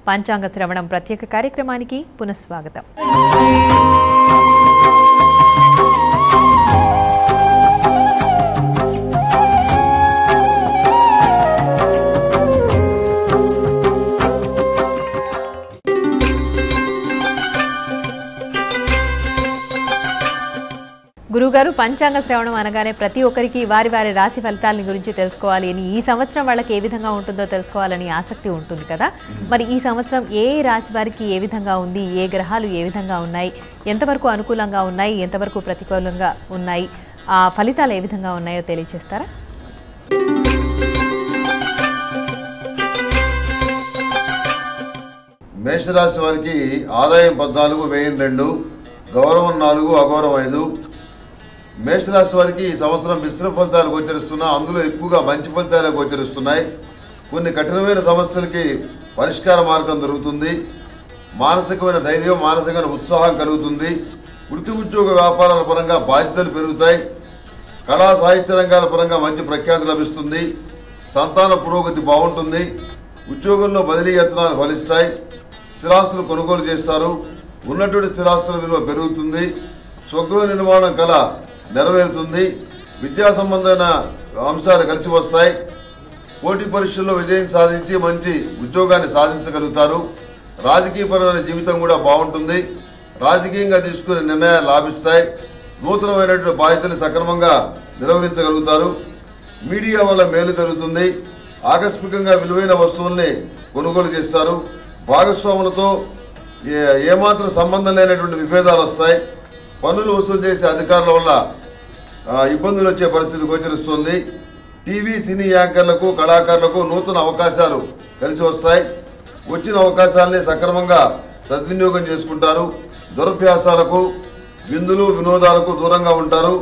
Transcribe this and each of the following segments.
పంచాంగ శ్రవణం ప్రత్యేక కార్యక్రమానికి పునఃస్వాగతం. గురుగారు, పంచాంగ శ్రవణం అనగానే ప్రతి ఒక్కరికి వారి వారి రాశి ఫలితాల గురించి తెలుసుకోవాలి అని, ఈ సంవత్సరం వాళ్ళకి ఏ విధంగా ఉంటుందో తెలుసుకోవాలని ఆసక్తి ఉంటుంది కదా. మరి ఈ సంవత్సరం ఏ రాశి వారికి ఏ విధంగా ఉంది, ఏ గ్రహాలు ఏ విధంగా ఉన్నాయి, ఎంతవరకు అనుకూలంగా ఉన్నాయి, ఎంతవరకు ప్రతికూలంగా ఉన్నాయి, ఆ ఫలితాలు ఏ విధంగా ఉన్నాయో తెలియజేస్తారా? మేషరాశి వారికి ఆదాయం 14, వ్యయం 2, గౌరవం 4, అగౌరవం 5. మేషరాశి వారికి ఈ సంవత్సరం మిశ్రమ ఫలితాలు గోచరిస్తున్నా, అందులో ఎక్కువగా మంచి ఫలితాలే గోచరిస్తున్నాయి. కొన్ని కఠినమైన సమస్యలకి పరిష్కార మార్గం దొరుకుతుంది. మానసికమైన ధైర్యం, మానసికమైన ఉత్సాహం కలుగుతుంది. వృత్తి ఉద్యోగ వ్యాపారాల పరంగా బాధ్యతలు పెరుగుతాయి. కళా సాహిత్య రంగాల పరంగా మంచి ప్రఖ్యాతి లభిస్తుంది. సంతాన పురోగతి బాగుంటుంది. ఉద్యోగంలో బదిలీ యత్నాలు ఫలిస్తాయి. స్థిరాస్తులు కొనుగోలు చేస్తారు. ఉన్నటువంటి స్థిరాస్తుల విలువ పెరుగుతుంది. స్వగృహ నిర్మాణం కళ నెరవేరుతుంది. విద్యా సంబంధమైన అంశాలు కలిసి వస్తాయి. పోటీ పరీక్షల్లో విజయం సాధించి మంచి ఉద్యోగాన్ని సాధించగలుగుతారు. రాజకీయపరమైన జీవితం కూడా బాగుంటుంది. రాజకీయంగా తీసుకునే నిర్ణయాలు లాభిస్తాయి. నూతనమైనటువంటి బాధ్యతలు సక్రమంగా నిర్వహించగలుగుతారు. మీడియా వల్ల మేలు జరుగుతుంది. ఆకస్మికంగా విలువైన వస్తువుల్ని కొనుగోలు చేస్తారు. భాగస్వాములతో ఏమాత్రం సంబంధం లేనటువంటి విభేదాలు వస్తాయి. పన్నులు వసూలు చేసే అధికారుల వల్ల ఇబ్బందులు వచ్చే పరిస్థితి గోచరిస్తుంది. టీవీ, సినీ యాంకర్లకు, కళాకారులకు నూతన అవకాశాలు కలిసి వస్తాయి. వచ్చిన అవకాశాలని సక్రమంగా సద్వినియోగం చేసుకుంటారు. దురభ్యాసాలకు, విందులు, వినోదాలకు దూరంగా ఉంటారు.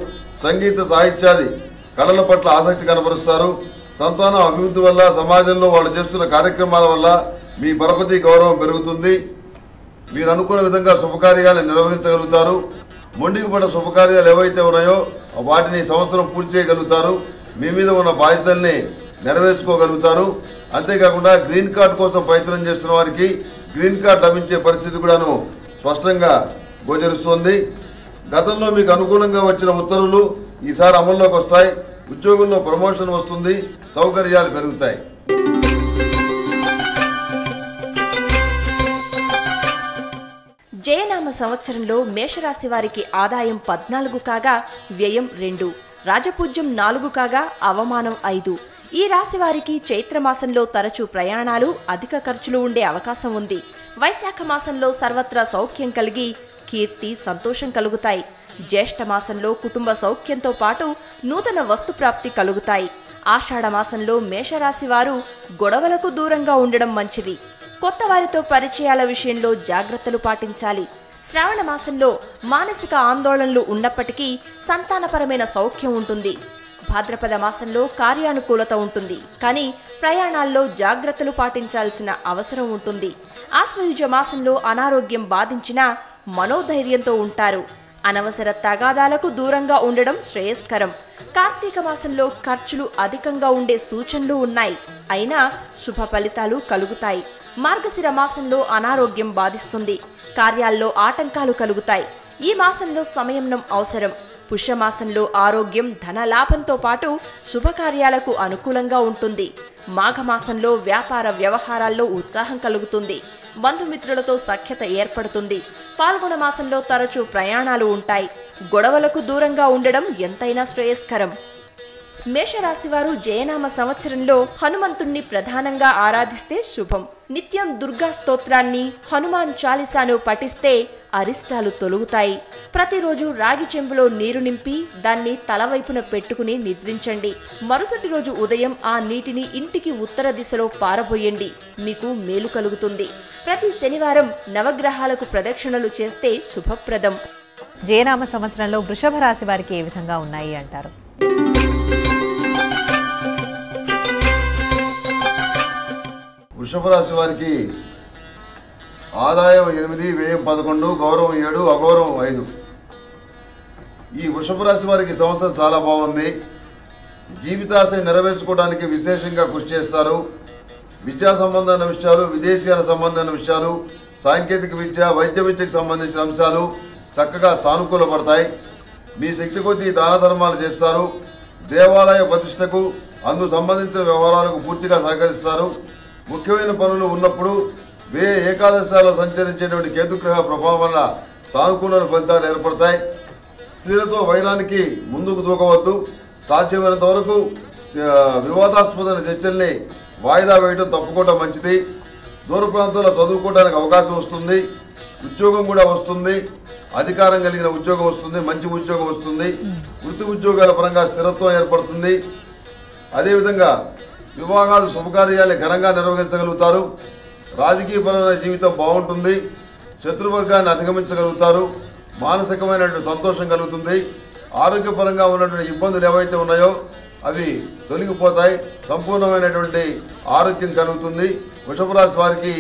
సంగీత, సాహిత్యాది కళల పట్ల ఆసక్తి కనబరుస్తారు. సంతానం అభివృద్ధి వల్ల, సమాజంలో వాళ్ళు చేస్తున్న కార్యక్రమాల వల్ల మీ పరపతి గౌరవం పెరుగుతుంది. మీరు అనుకున్న విధంగా శుభకార్యాలను నిర్వహించగలుగుతారు. మొండికి పడ్డ శుభకార్యాలు ఏవైతే ఉన్నాయో వాటిని సంవత్సరం పూర్తి చేయగలుగుతారు. మీ మీద ఉన్న బాధ్యతల్ని నెరవేర్చుకోగలుగుతారు. అంతేకాకుండా గ్రీన్ కార్డ్ కోసం ప్రయత్నం చేస్తున్న వారికి గ్రీన్ కార్డ్ లభించే పరిస్థితి కూడాను స్పష్టంగా గోచరిస్తుంది. గతంలో మీకు అనుకూలంగా వచ్చిన ఉత్తర్వులు ఈసారి అమల్లోకి వస్తాయి. ఉద్యోగంలో ప్రమోషన్ వస్తుంది. సౌకర్యాలు పెరుగుతాయి. జయనామ సంవత్సరంలో మేషరాశి వారికి ఆదాయం 14 కాగా వ్యయం 2, రాజపూజ్యం 4 కాగా అవమానం 5. ఈ రాశి వారికి చైత్రమాసంలో తరచూ ప్రయాణాలు, అధిక ఖర్చులు ఉండే అవకాశం ఉంది. వైశాఖ మాసంలో సర్వత్రా సౌఖ్యం కలిగి కీర్తి, సంతోషం కలుగుతాయి. జ్యేష్ఠ మాసంలో కుటుంబ సౌఖ్యంతో పాటు నూతన వస్తు ప్రాప్తి కలుగుతాయి. ఆషాఢ మాసంలో మేషరాశి వారు గొడవలకు దూరంగా ఉండడం మంచిది. కొత్త వారితో పరిచయాల విషయంలో జాగ్రత్తలు పాటించాలి. శ్రావణ మాసంలో మానసిక ఆందోళనలు ఉన్నప్పటికీ సంతానపరమైన సౌఖ్యం ఉంటుంది. భాద్రపద మాసంలో కార్యానుకూలత ఉంటుంది, కానీ ప్రయాణాల్లో జాగ్రత్తలు పాటించాల్సిన అవసరం ఉంటుంది. ఆశ్వయుజ మాసంలో అనారోగ్యం బాధించినా మనోధైర్యంతో ఉంటారు. అనవసర తగాదాలకు దూరంగా ఉండడం శ్రేయస్కరం. కార్తీక మాసంలో ఖర్చులు అధికంగా ఉండే సూచనలు ఉన్నాయి, అయినా శుభ ఫలితాలు కలుగుతాయి. మార్గశిర మాసంలో అనారోగ్యం బాధిస్తుంది. కార్యాల్లో ఆటంకాలు కలుగుతాయి. ఈ మాసంలో సంయమనం అవసరం. పుష్యమాసంలో ఆరోగ్యం, ధన లాభంతో పాటు శుభకార్యాలకు అనుకూలంగా ఉంటుంది. మాఘమాసంలో వ్యాపార వ్యవహారాల్లో ఉత్సాహం కలుగుతుంది. బంధుమిత్రులతో సఖ్యత ఏర్పడుతుంది. పాల్గొన మాసంలో తరచూ ప్రయాణాలు ఉంటాయి. గొడవలకు దూరంగా ఉండడం ఎంతైనా శ్రేయస్కరం. మేషరాశివారు జయనామ సంవత్సరంలో హనుమంతుణ్ణి ప్రధానంగా ఆరాధిస్తే శుభం. నిత్యం దుర్గా స్తోత్రాన్ని, హనుమాన్ చాలీసాను పఠిస్తే అరిష్టాలు తొలుగుతాయి. ప్రతిరోజు రాగి చెంబులో నీరు నింపి దాన్ని తలవైపున పెట్టుకుని నిద్రించండి. మరుసటి రోజు ఉదయం ఆ నీటిని ఇంటికి ఉత్తర దిశలో పారబోయండి. మీకు మేలు కలుగుతుంది. ప్రతి శనివారం నవగ్రహాలకు ప్రదక్షిణలు చేస్తే శుభప్రదం. జయనామ సంవత్సరంలో వృషభ రాశి వారికి ఏ విధంగా ఉన్నాయి అంటారు? వృషభ రాశి వారికి ఆదాయం 8, వ్యయం 11, గౌరవం 7, అగౌరవం 5. ఈ వృషభ రాశి వారికి ఈ సంవత్సరం చాలా బాగుంది. జీవితాశయం నెరవేర్చుకోవడానికి విశేషంగా కృషి చేస్తారు. విద్యా సంబంధమైన విషయాలు, విదేశీయాల సంబంధమైన విషయాలు, సాంకేతిక విద్య, వైద్య విద్యకు సంబంధించిన అంశాలు చక్కగా సానుకూలపడతాయి. మీ శక్తి కొద్దీ దాన ధర్మాలు చేస్తారు. దేవాలయ ప్రతిష్టకు అందుకు సంబంధించిన వ్యవహారాలకు పూర్తిగా సహకరిస్తారు. ముఖ్యమైన పనులు ఉన్నప్పుడు ఏకాదశాలలో సంచరించేటువంటి కేతుగ్రహ ప్రభావం వల్ల సానుకూల ఫలితాలు ఏర్పడతాయి. స్త్రీలతో వైరానికి ముందుకు దూకవద్దు. సాధ్యమైనంత వరకు వివాదాస్పదమైన చర్చల్ని వాయిదా వేయడం తప్పుకోవడం మంచిది. దూర ప్రాంతాల్లో చదువుకోవడానికి అవకాశం వస్తుంది. ఉద్యోగం కూడా వస్తుంది. అధికారం కలిగిన ఉద్యోగం వస్తుంది. మంచి ఉద్యోగం వస్తుంది. వృత్తి ఉద్యోగాల పరంగా స్థిరత్వం ఏర్పడుతుంది. అదేవిధంగా వివాహాలు శుభకార్యాలు ఘనంగా నిర్వహించగలుగుతారు. రాజకీయపరమైన జీవితం బాగుంటుంది. శత్రువర్గాన్ని అధిగమించగలుగుతారు. మానసికమైనటువంటి సంతోషం కలుగుతుంది. ఆరోగ్యపరంగా ఉన్నటువంటి ఇబ్బందులు ఏవైతే ఉన్నాయో అవి తొలగిపోతాయి. సంపూర్ణమైనటువంటి ఆరోగ్యం కలుగుతుంది. వృషభ రాశి వారికి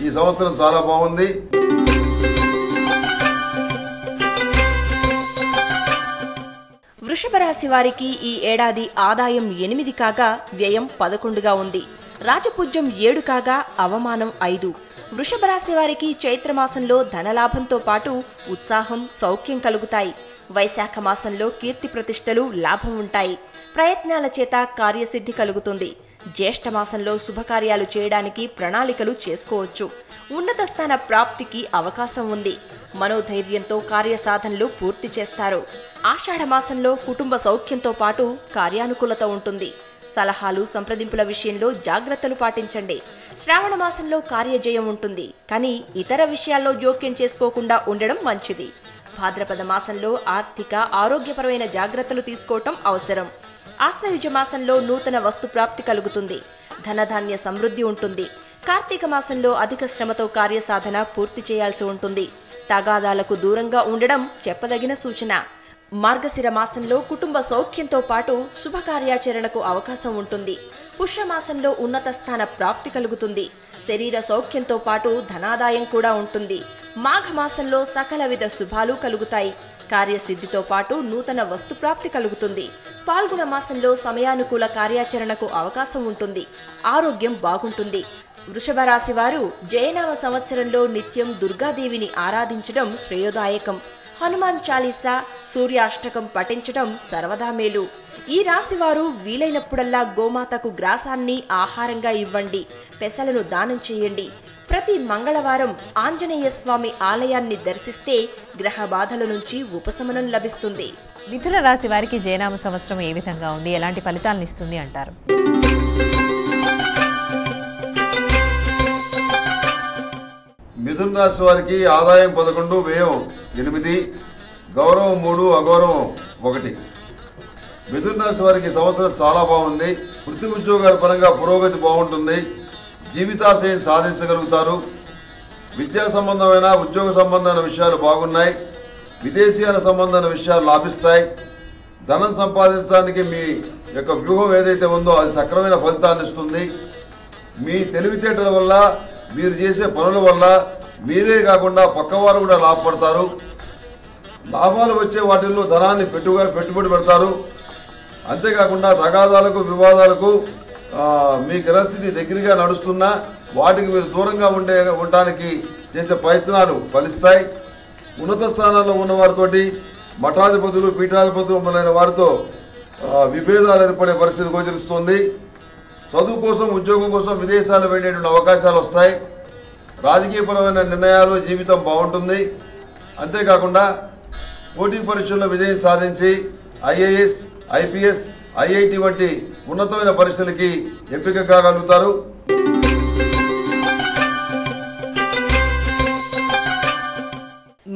ఈ సంవత్సరం చాలా బాగుంది. వృషభ రాశి వారికి ఈ ఏడాది ఆదాయం 8 కాగా వ్యయం 11గా ఉంది. రాజపూజ్యం 7 కాగా అవమానం 5. వృషభ రాశి వారికి చైత్రమాసంలో ధనలాభంతో పాటు ఉత్సాహం, సౌఖ్యం కలుగుతాయి. వైశాఖ మాసంలో కీర్తి ప్రతిష్టలు, లాభం ఉంటాయి. ప్రయత్నాల చేత కార్యసిద్ధి కలుగుతుంది. జ్యేష్ఠ మాసంలో శుభకార్యాలు చేయడానికి ప్రణాళికలు చేసుకోవచ్చు. ఉన్నత స్థాన ప్రాప్తికి అవకాశం ఉంది. మనోధైర్యంతో కార్యసాధనలు పూర్తి చేస్తారు. ఆషాఢ మాసంలో కుటుంబ సౌఖ్యంతో పాటు కార్యానుకూలత ఉంటుంది. సలహాలు, సంప్రదింపుల విషయంలో జాగ్రత్తలు పాటించండి. శ్రావణ మాసంలో కార్యజయం ఉంటుంది. కానీ ఇతర విషయాల్లో జోక్యం చేసుకోకుండా ఉండడం మంచిది. భాద్రపద మాసంలో ఆర్థిక, ఆరోగ్యపరమైన జాగ్రత్తలు తీసుకోవటం అవసరం. ఆశ్వయుజ మాసంలో నూతన వస్తు ప్రాప్తి కలుగుతుంది. ధనధాన్య సమృద్ధి ఉంటుంది. కార్తీక మాసంలో అధిక శ్రమతో కార్యసాధన పూర్తి చేయాల్సి ఉంటుంది. తగాదాలకు దూరంగా ఉండడం చెప్పదగిన సూచన. మార్గశిర మాసంలో కుటుంబ సౌఖ్యంతో పాటు శుభకార్యాచరణకు అవకాశం ఉంటుంది. పుష్యమాసంలో ఉన్నత స్థాన ప్రాప్తి కలుగుతుంది. శరీర సౌఖ్యంతో పాటు ధనాదాయం కూడా ఉంటుంది. మాఘమాసంలో సకల విధ శుభాలు కలుగుతాయి. కార్యసిద్ధితో పాటు నూతన వస్తు ప్రాప్తి కలుగుతుంది. పాల్గొన మాసంలో సమయానుకూల కార్యాచరణకు అవకాశం ఉంటుంది. ఆరోగ్యం బాగుంటుంది. వృషభ రాశి వారు జయనామ సంవత్సరంలో నిత్యం దుర్గాదేవిని ఆరాధించడం శ్రేయోదాయకం. హనుమాన్ చాలీసా, సూర్యాష్టకం పఠించడం సర్వదా మేలు. ఈ రాశి వారు వీలైనప్పుడల్లా గోమాతకు గ్రాసాన్ని ఆహారంగా ఇవ్వండి. పెసలను దానం చేయండి. ప్రతి మంగళవారం ఆంజనేయ స్వామి ఆలయాన్ని దర్శిస్తే గ్రహ బాధల నుంచి ఉపశమనం లభిస్తుంది. మిథున రాశి వారికి జయనామ సంవత్సరం ఏ విధంగా ఉంది, ఎలాంటి ఫలితాలను ఇస్తుంది అంటారు? మిథున రాశి వారికి ఆదాయం 11, వ్యయం 8, గౌరవం 3, అగౌరవం 1. మిథున రాశి వారికి సంవత్సరం చాలా బాగుంది. వృత్తి ఉద్యోగాల పరంగా పురోగతి బాగుంటుంది. జీవితాశయం సాధించగలుగుతారు. విద్యా సంబంధమైన, ఉద్యోగ సంబంధమైన విషయాలు బాగున్నాయి. విదేశీయాల సంబంధమైన విషయాలు లాభిస్తాయి. ధనం సంపాదించడానికి మీ యొక్క వ్యూహం ఏదైతే ఉందో అది సక్రమైన ఫలితాన్ని ఇస్తుంది. మీ తెలివితేటల వల్ల, మీరు చేసే పనుల వల్ల మీరే కాకుండా పక్కవారు కూడా లాభపడతారు. లాభాలు వచ్చే వాటిల్లో ధనాన్ని పెట్టుబడి పెడతారు. అంతేకాకుండా తగాదాలకు, వివాదాలకు మీ గ్రహస్థితి దగ్గరగా నడుస్తున్నా వాటికి మీరు దూరంగా ఉండడానికి చేసే ప్రయత్నాలు ఫలిస్తాయి. ఉన్నత స్థానాల్లో ఉన్న వారితోటి, మఠాధిపతులు, పీఠాధిపతులు మొదలైన వారితో విభేదాలు ఏర్పడే పరిస్థితి గోచరిస్తుంది. చదువు కోసం, ఉద్యోగం కోసం విదేశాలు వెళ్ళేటువంటి అవకాశాలు వస్తాయి. రాజకీయపరమైన నిర్ణయాలు, జీవితం బాగుంటుంది. అంతేకాకుండా పోటీ పరీక్షల్లో విజయం సాధించి ఐఏఎస్, ఐపీఎస్, ఐఐటి వంటి ఉన్నతమైన పరీక్షలకి ఎంపిక కాగలుగుతారు.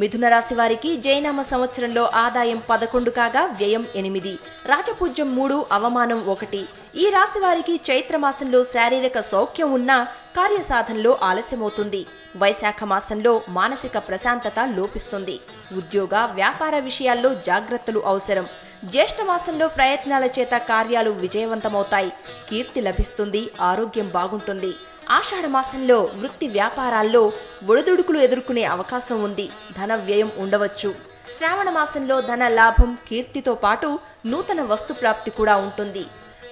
మిథున రాశి వారికి జయనామ సంవత్సరంలో ఆదాయం 11 కాగా వ్యయం 8, రాజపూజ్యం 3, అవమానం 1. ఈ రాశి వారికి చైత్రమాసంలో శారీరక సౌఖ్యం ఉన్నా కార్యసాధనలో ఆలస్యమవుతుంది. వైశాఖ మాసంలో మానసిక ప్రశాంతత లోపిస్తుంది. ఉద్యోగ, వ్యాపార విషయాల్లో జాగ్రత్తలు అవసరం. జ్యేష్ఠ మాసంలో ప్రయత్నాల చేత కార్యాలు విజయవంతమవుతాయి. కీర్తి లభిస్తుంది. ఆరోగ్యం బాగుంటుంది. ఆషాఢ మాసంలో వృత్తి వ్యాపారాల్లో ఒడిదుడుకులు ఎదుర్కొనే అవకాశం ఉంది. ధన వ్యయం ఉండవచ్చు. శ్రావణ మాసంలో ధన లాభం, కీర్తితో పాటు నూతన వస్తు ప్రాప్తి కూడా ఉంటుంది.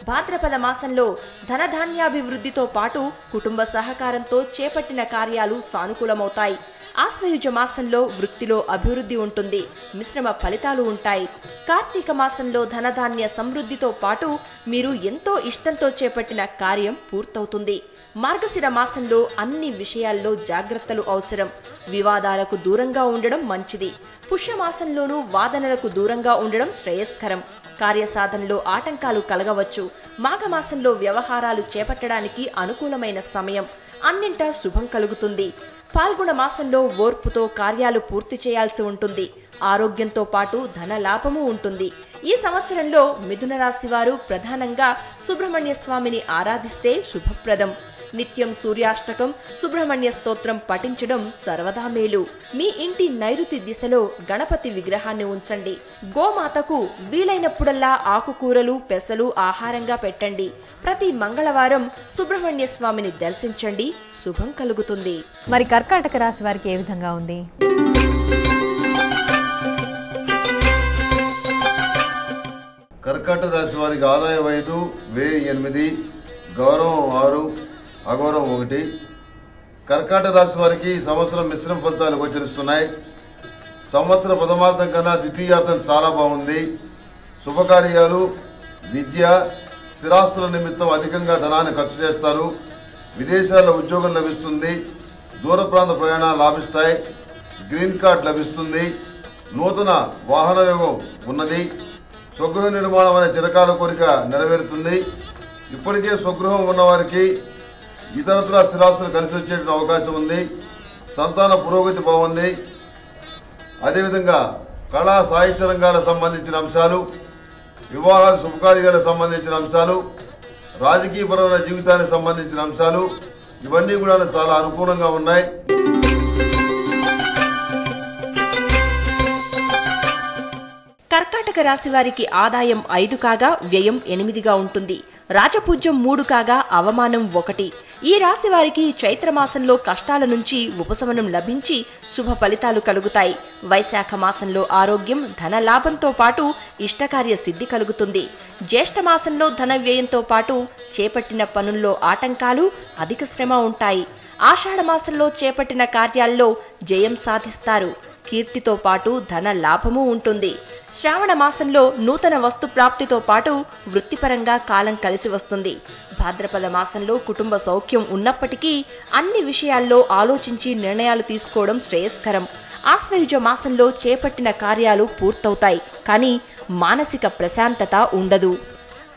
భాద్రపద మాసంలో ధనధాన్యాభివృద్ధితో పాటు కుటుంబ సహకారంతో చేపట్టిన కార్యాలు సానుకూలమవుతాయి. ఆశ్వయుజ మాసంలో వృత్తిలో అభివృద్ధి ఉంటుంది. మిశ్రమ ఫలితాలు ఉంటాయి. కార్తీక మాసంలో ధనధాన్య సమృద్ధితో పాటు మీరు ఎంతో ఇష్టంతో చేపట్టిన కార్యం పూర్తవుతుంది. మార్గశిర మాసంలో అన్ని విషయాల్లో జాగ్రత్తలు అవసరం. వివాదాలకు దూరంగా ఉండడం మంచిది. పుష్యమాసంలోనూ వాదనలకు దూరంగా ఉండడం శ్రేయస్కరం. కార్యసాధనలో ఆటంకాలు కలగవచ్చు. మాఘమాసంలో వ్యవహారాలు చేపట్టడానికి అనుకూలమైన సమయం. అన్నింటా శుభం కలుగుతుంది. పాల్గొన మాసంలో ఓర్పుతో కార్యాలు పూర్తి చేయాల్సి ఉంటుంది. ఆరోగ్యంతో పాటు ధన లాభము ఉంటుంది. ఈ సంవత్సరంలో మిథున రాశి వారు ప్రధానంగా సుబ్రహ్మణ్య స్వామిని ఆరాధిస్తే శుభప్రదం. నిత్యం సూర్యాష్టకం, సుబ్రహ్మణ్య స్తోత్రం పఠించడం సర్వదా మేలు. మీ ఇంటి నైరుతి దిశలో గణపతి విగ్రహాన్ని ఉంచండి. గోమాతకు వీలైనప్పుడల్లా ఆకుకూరలు, పెసలు ఆహారంగా పెట్టండి. ప్రతి మంగళవారం సుబ్రహ్మణ్య స్వామిని దర్శించండి. శుభం కలుగుతుంది. మరి కర్కాటక రాశి వారికి ఏ విధంగా ఉంది? కర్కాటక రాశి వారికి ఆదాయం 5, వ్యయం 8, గౌరవం 6, అగౌరవం 1. కర్కాటక రాశి వారికి ఈ సంవత్సరం మిశ్రమ ఫలితాలు గోచరిస్తున్నాయి. సంవత్సర ప్రథమార్థం కన్నా ద్వితీయార్థం చాలా బాగుంది. శుభకార్యాలు, విద్య, స్థిరాస్తుల నిమిత్తం అధికంగా ధనాన్ని ఖర్చు చేస్తారు. విదేశాల్లో ఉద్యోగం లభిస్తుంది. దూర ప్రాంత ప్రయాణాలు లాభిస్తాయి. గ్రీన్ కార్డ్ లభిస్తుంది. నూతన వాహన యోగం ఉన్నది. స్వగృహ నిర్మాణం అనే చిరకాల కోరిక నెరవేరుతుంది. ఇప్పటికే స్వగృహం ఉన్నవారికి ఇతరత్ర స్థిరాస్తులు కలిసి వచ్చే అవకాశం ఉంది. సంతాన పురోగతి బాగుంది. అదేవిధంగా కళా సాహిత్య రంగాలకు సంబంధించిన అంశాలు, వివాహాలు, శుభకార్యాలకు సంబంధించిన అంశాలు, రాజకీయపరమైన జీవితానికి సంబంధించిన అంశాలు ఇవన్నీ కూడా చాలా అనుకూలంగా ఉన్నాయి. కర్కాటక రాశి వారికి ఆదాయం 5 కాగా వ్యయం 8గా ఉంటుంది. రాజపూజ్యం 3 కాగా అవమానం 1. ఈ రాశి వారికి చైత్రమాసంలో కష్టాల నుంచి ఉపశమనం లభించి శుభ ఫలితాలు కలుగుతాయి. వైశాఖ మాసంలో ఆరోగ్యం, ధన లాభంతో పాటు ఇష్టకార్య సిద్ధి కలుగుతుంది. జ్యేష్ఠ మాసంలో ధన వ్యయంతో పాటు చేపట్టిన పనుల్లో ఆటంకాలు, అధిక శ్రమ ఉంటాయి. ఆషాఢ మాసంలో చేపట్టిన కార్యాల్లో జయం సాధిస్తారు. కీర్తితో పాటు ధన లాభము ఉంటుంది. శ్రావణ మాసంలో నూతన వస్తు ప్రాప్తితో పాటు వృత్తిపరంగా కాలం కలిసి వస్తుంది. భాద్రపద మాసంలో కుటుంబ సౌఖ్యం ఉన్నప్పటికీ అన్ని విషయాల్లో ఆలోచించి నిర్ణయాలు తీసుకోవడం శ్రేయస్కరం. ఆశ్వయుజ మాసంలో చేపట్టిన కార్యాలు పూర్తవుతాయి, కానీ మానసిక ప్రశాంతత ఉండదు.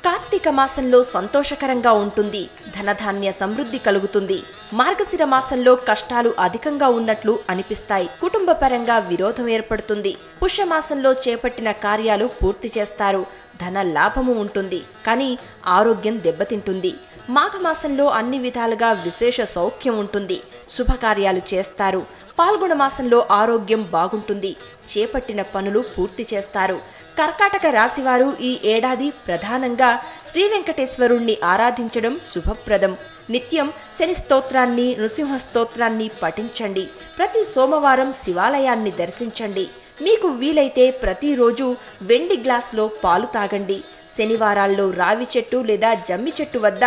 కార్తీక మాసంలో సంతోషకరంగా ఉంటుంది. ధనధాన్య సమృద్ధి కలుగుతుంది. మార్గశిర మాసంలో కష్టాలు అధికంగా ఉన్నట్లు అనిపిస్తాయి. కుటుంబ పరంగా విరోధం ఏర్పడుతుంది. పుష్యమాసంలో చేపట్టిన కార్యాలు పూర్తి చేస్తారు. ధన లాభము ఉంటుంది, కానీ ఆరోగ్యం దెబ్బతింటుంది. మాఘమాసంలో అన్ని విధాలుగా విశేష సౌఖ్యం ఉంటుంది. శుభకార్యాలు చేస్తారు. పాల్గొన మాసంలో ఆరోగ్యం బాగుంటుంది. చేపట్టిన పనులు పూర్తి చేస్తారు. కర్కాటక రాశివారు ఈ ఏడాది ప్రధానంగా శ్రీ వెంకటేశ్వరుణ్ణి ఆరాధించడం శుభప్రదం. నిత్యం శని స్తోత్రాన్ని, నృసింహ స్తోత్రాన్ని పఠించండి. ప్రతి సోమవారం శివాలయాన్ని దర్శించండి. మీకు వీలైతే ప్రతిరోజు వెండి గ్లాసులో పాలు తాగండి. శనివారాల్లో రావి చెట్టు లేదా జమ్మి చెట్టు వద్ద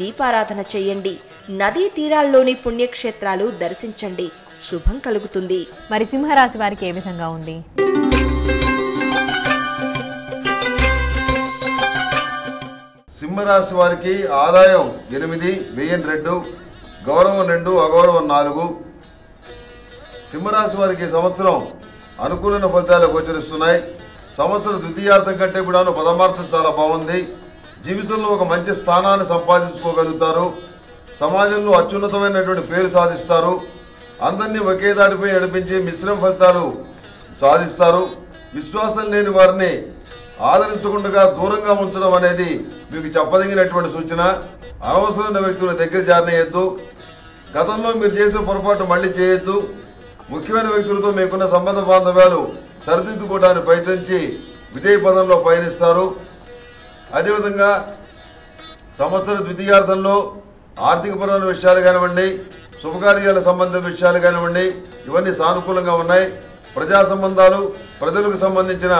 దీపారాధన చేయండి. నదీ తీరాల్లోని పుణ్యక్షేత్రాలు దర్శించండి. శుభం కలుగుతుంది. మరి సింహరాశి వారికి ఏ విధంగా ఉంది? సింహరాశి వారికి ఆదాయం 8, వ్యయం 2, గౌరవం 2, అగౌరవం 4. సింహరాశి వారికి సంవత్సరం అనుకూలమైన ఫలితాలు గోచరిస్తున్నాయి. సంవత్సరం ద్వితీయార్థం కంటే కూడా ప్రథమార్థం చాలా బాగుంది. జీవితంలో ఒక మంచి స్థానాన్ని సంపాదించుకోగలుగుతారు. సమాజంలో అత్యున్నతమైనటువంటి పేరు సాధిస్తారు. అందరినీ ఒకే దాటిపై నడిపించి మిశ్రమ ఫలితాలు సాధిస్తారు. విశ్వాసం లేని వారిని ఆదరించకుండా దూరంగా ఉంచడం అనేది మీకు చెప్పదగినటువంటి సూచన. అనవసరమైన వ్యక్తుల దగ్గర జారనేయద్దు. గతంలో మీరు చేసిన పొరపాటు మళ్ళీ చేయొద్దు. ముఖ్యమైన వ్యక్తులతో మీకున్న సంబంధ బాంధవ్యాలు సరిదిద్దుకోవడానికి ప్రయత్నించి విజయ పదంలో పయనిస్తారు. అదేవిధంగా సంవత్సర ద్వితీయార్థంలో ఆర్థికపరమైన విషయాలు కానివ్వండి, శుభకార్యాలకు సంబంధించిన విషయాలు కానివ్వండి, ఇవన్నీ సానుకూలంగా ఉన్నాయి. ప్రజా సంబంధాలు, ప్రజలకు సంబంధించిన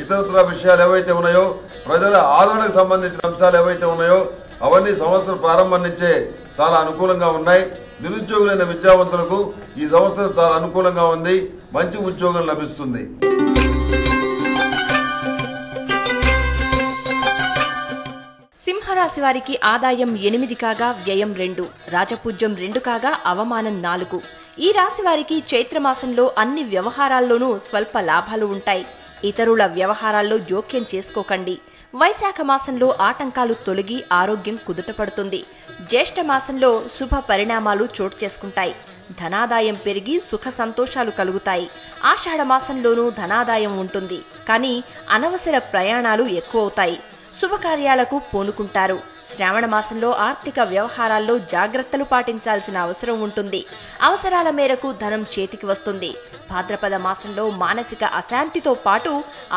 ఇతరత్ర విషయాలు ఏవైతే ఉన్నాయో, ప్రజల ఆదరణకు సంబంధించిన అంశాలు ఏవైతే ఉన్నాయో అవన్నీ సంవత్సరం ప్రారంభం నుంచే చాలా అనుకూలంగా ఉన్నాయి. నిరుద్యోగులైన విద్యావంతులకు ఈ సంవత్సరం చాలా అనుకూలంగా ఉంది. మంచి ఉద్యోగం లభిస్తుంది. సింహరాశి వారికి ఆదాయం 8 కాగా వ్యయం 2, రాజపూజ్యం 2 కాగా అవమానం 4. ఈ రాశి వారికి చైత్రమాసంలో అన్ని వ్యవహారాల్లోనూ స్వల్ప లాభాలు ఉంటాయి. ఇతరుల వ్యవహారాల్లో జోక్యం చేసుకోకండి. వైశాఖ మాసంలో ఆటంకాలు తొలగి ఆరోగ్యం కుదుటపడుతుంది. జ్యేష్ఠ మాసంలో శుభ పరిణామాలు చోటు చేసుకుంటాయి. ధనాదాయం పెరిగి సుఖ సంతోషాలు కలుగుతాయి. ఆషాఢ మాసంలోనూ ధనాదాయం ఉంటుంది, కానీ అనవసర ప్రయాణాలు ఎక్కువవుతాయి. శుభకార్యాలకు పూనుకుంటారు. శ్రావణ మాసంలో ఆర్థిక వ్యవహారాల్లో జాగ్రత్తలు పాటించాల్సిన అవసరం ఉంటుంది. అవసరాల మేరకు ధనం చేతికి వస్తుంది. భాద్రపద మాసంలో మానసిక అశాంతితో పాటు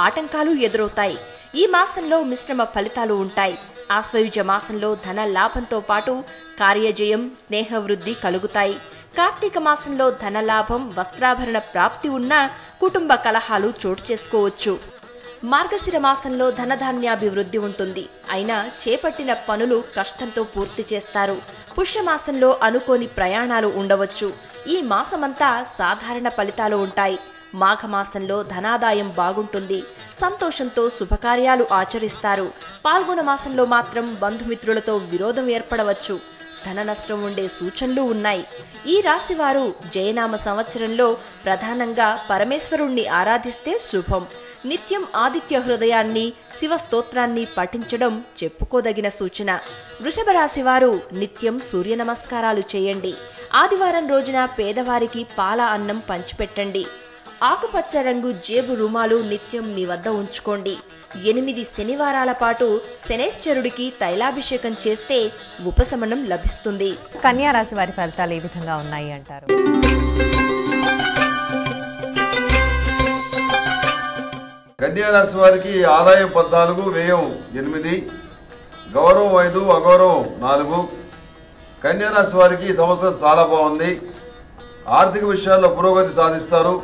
ఆటంకాలు ఎదురవుతాయి. ఈ మాసంలో మిశ్రమ ఫలితాలు ఉంటాయి. ఆశ్వయుజ మాసంలో ధన లాభంతో పాటు కార్యజయం, స్నేహవృద్ధి కలుగుతాయి. కార్తీక మాసంలో ధనలాభం, వస్త్రాభరణ ప్రాప్తి ఉన్న కుటుంబ కలహాలు చోటు చేసుకోవచ్చు. మార్గశిర మాసంలో ధనధాన్యాభివృద్ధి ఉంటుంది. అయినా చేపట్టిన పనులు కష్టంతో పూర్తి చేస్తారు. పుష్యమాసంలో అనుకోని ప్రయాణాలు ఉండవచ్చు. ఈ మాసమంతా సాధారణ ఫలితాలు ఉంటాయి. మాఘమాసంలో ధనాదాయం బాగుంటుంది. సంతోషంతో శుభకార్యాలు ఆచరిస్తారు. పాల్గొన మాసంలో మాత్రం బంధుమిత్రులతో విరోధం ఏర్పడవచ్చు. ధన నష్టం ఉండే సూచనలు ఉన్నాయి. ఈ రాశివారు జయనామ సంవత్సరంలో ప్రధానంగా పరమేశ్వరుణ్ణి ఆరాధిస్తే శుభం. నిత్యం ఆదిత్య హృదయాన్ని, శివ స్తోత్రాన్ని పఠించడం చెప్పుకోదగిన సూచన. వృషభ రాశి వారు నిత్యం సూర్య నమస్కారాలు చేయండి. ఆదివారం రోజున పేదవారికి పాల అన్నం పంచిపెట్టండి. ఆకుపచ్చ రంగు జేబు రుమాలు నిత్యం మీ వద్ద ఉంచుకోండి. 8 శనివారాల పాటు శనేశ్వరుడికి తైలాభిషేకం చేస్తే ఉపశమనం లభిస్తుంది. కన్యా రాశి వారి ఫలితాలు ఏ విధంగా ఉన్నాయి అంటారు? కన్యా రాశి వారికి ఆదాయం 14, వ్యయం 8, గౌరవం 5, అగౌరవం 4. కన్యా రాశి వారికి ఈ సంవత్సరం చాలా బాగుంది. ఆర్థిక విషయాల్లో పురోగతి సాధిస్తారు.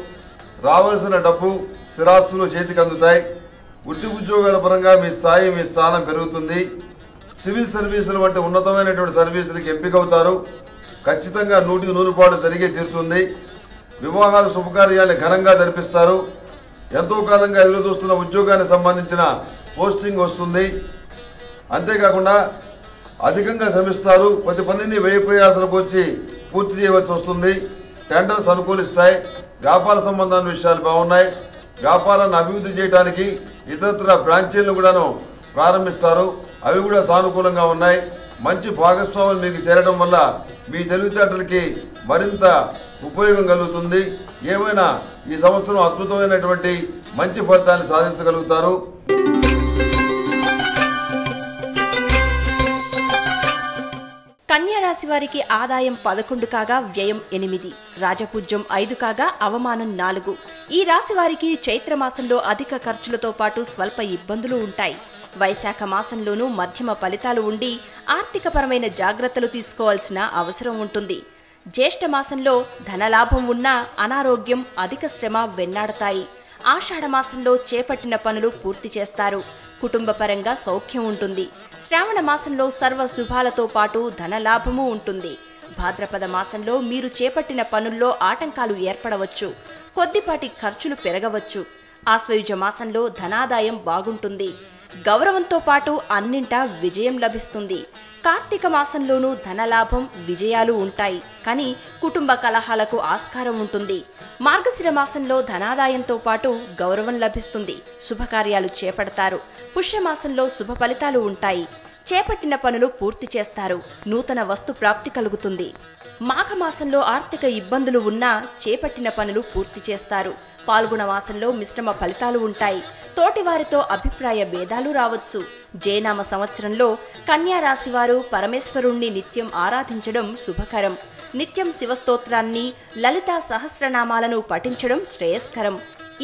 రావాల్సిన డబ్బు, స్థిరాస్తులు చేతికి అందుతాయి. వృత్తి ఉద్యోగాల పరంగా మీ స్థాయి, మీ స్థానం పెరుగుతుంది. సివిల్ సర్వీసులు వంటి ఉన్నతమైనటువంటి సర్వీసులకు ఎంపికవుతారు. ఖచ్చితంగా 100కి 100 జరిగే తీరుతుంది. వివాహాలు, శుభకార్యాలను ఘనంగా జరిపిస్తారు. ఎంతో కాలంగా ఎదురు చూస్తున్న ఉద్యోగానికి సంబంధించిన పోస్టింగ్ వస్తుంది. అంతేకాకుండా అధికంగా శ్రమిస్తారు. ప్రతి పనిని వ్యయ ప్రయాసాలకు వచ్చి పూర్తి చేయవలసి వస్తుంది. టెండర్స్ అనుకూలిస్తాయి. వ్యాపార సంబంధాల విషయాలు బాగున్నాయి. వ్యాపారాన్ని అభివృద్ధి చేయడానికి ఇతరత్ర బ్రాంచీలను కూడాను ప్రారంభిస్తారు. అవి కూడా సానుకూలంగా ఉన్నాయి. మంచి భాగస్వాములు మీకు చేరడం వల్ల మీ తెలివితేటలకి మరింత ఉపయోగం కలుగుతుంది. ఏమైనా ఈ సంవత్సరం అద్భుతమైనటువంటి మంచి ఫలితాన్ని సాధించగలుగుతారు. కన్యా రాశి వారికి ఆదాయం 11 కాగా వ్యయం 8, రాజపూజ్యం 5 కాగా అవమానం 4. ఈ రాశి వారికి చైత్రమాసంలో అధిక ఖర్చులతో పాటు స్వల్ప ఇబ్బందులు ఉంటాయి. వైశాఖ మాసంలోనూ మధ్యమ ఫలితాలు ఉండి ఆర్థికపరమైన జాగ్రత్తలు తీసుకోవాల్సిన అవసరం ఉంటుంది. జ్యేష్ఠ మాసంలో ధనలాభం ఉన్నా అనారోగ్యం, అధిక శ్రమ వెన్నాడతాయి. ఆషాఢ మాసంలో చేపట్టిన పనులు పూర్తి చేస్తారు. కుటుంబపరంగా సౌఖ్యం ఉంటుంది. శ్రావణ మాసంలో సర్వ శుభాలతో పాటు ధనలాభము ఉంటుంది. భాద్రపద మాసంలో మీరు చేపట్టిన పనుల్లో ఆటంకాలు ఏర్పడవచ్చు. కొద్దిపాటి ఖర్చులు పెరగవచ్చు. ఆశ్వయుజ మాసంలో ధనాదాయం బాగుంటుంది. గౌరవంతో పాటు అన్నింటా విజయం లభిస్తుంది. కార్తీక మాసంలోనూ ధనలాభం, విజయాలు ఉంటాయి, కానీ కుటుంబ కలహాలకు ఆస్కారం ఉంటుంది. మార్గశిర మాసంలో ధనాదాయంతో పాటు గౌరవం లభిస్తుంది. శుభకార్యాలు చేపడతారు. పుష్యమాసంలో శుభ ఫలితాలు ఉంటాయి. చేపట్టిన పనులు పూర్తి చేస్తారు. నూతన వస్తు ప్రాప్తి కలుగుతుంది. మాఘమాసంలో ఆర్థిక ఇబ్బందులు ఉన్నా చేపట్టిన పనులు పూర్తి చేస్తారు. పాల్గొన మాసంలో మిశ్రమ ఫలితాలు ఉంటాయి. తోటివారితో అభిప్రాయ భేదాలు రావచ్చు. జయనామ సంవత్సరంలో కన్యా రాశివారు పరమేశ్వరుణ్ణి నిత్యం ఆరాధించడం శుభకరం. నిత్యం శివస్తోత్రాన్ని, లలితా సహస్రనామాలను పఠించడం శ్రేయస్కరం.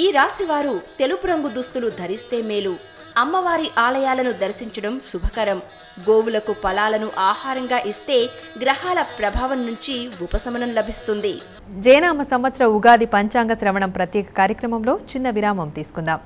ఈ రాశివారు తెలుపు రంగు దుస్తులు ధరిస్తే మేలు. అమ్మవారి ఆలయాలను దర్శించడం శుభకరం. గోవులకు ఫలాలను ఆహారంగా ఇస్తే గ్రహాల ప్రభావం నుంచి ఉపశమనం లభిస్తుంది. జయనామ సంవత్సర ఉగాది పంచాంగ శ్రవణం ప్రత్యేక కార్యక్రమంలో చిన్న విరామం తీసుకుందాం.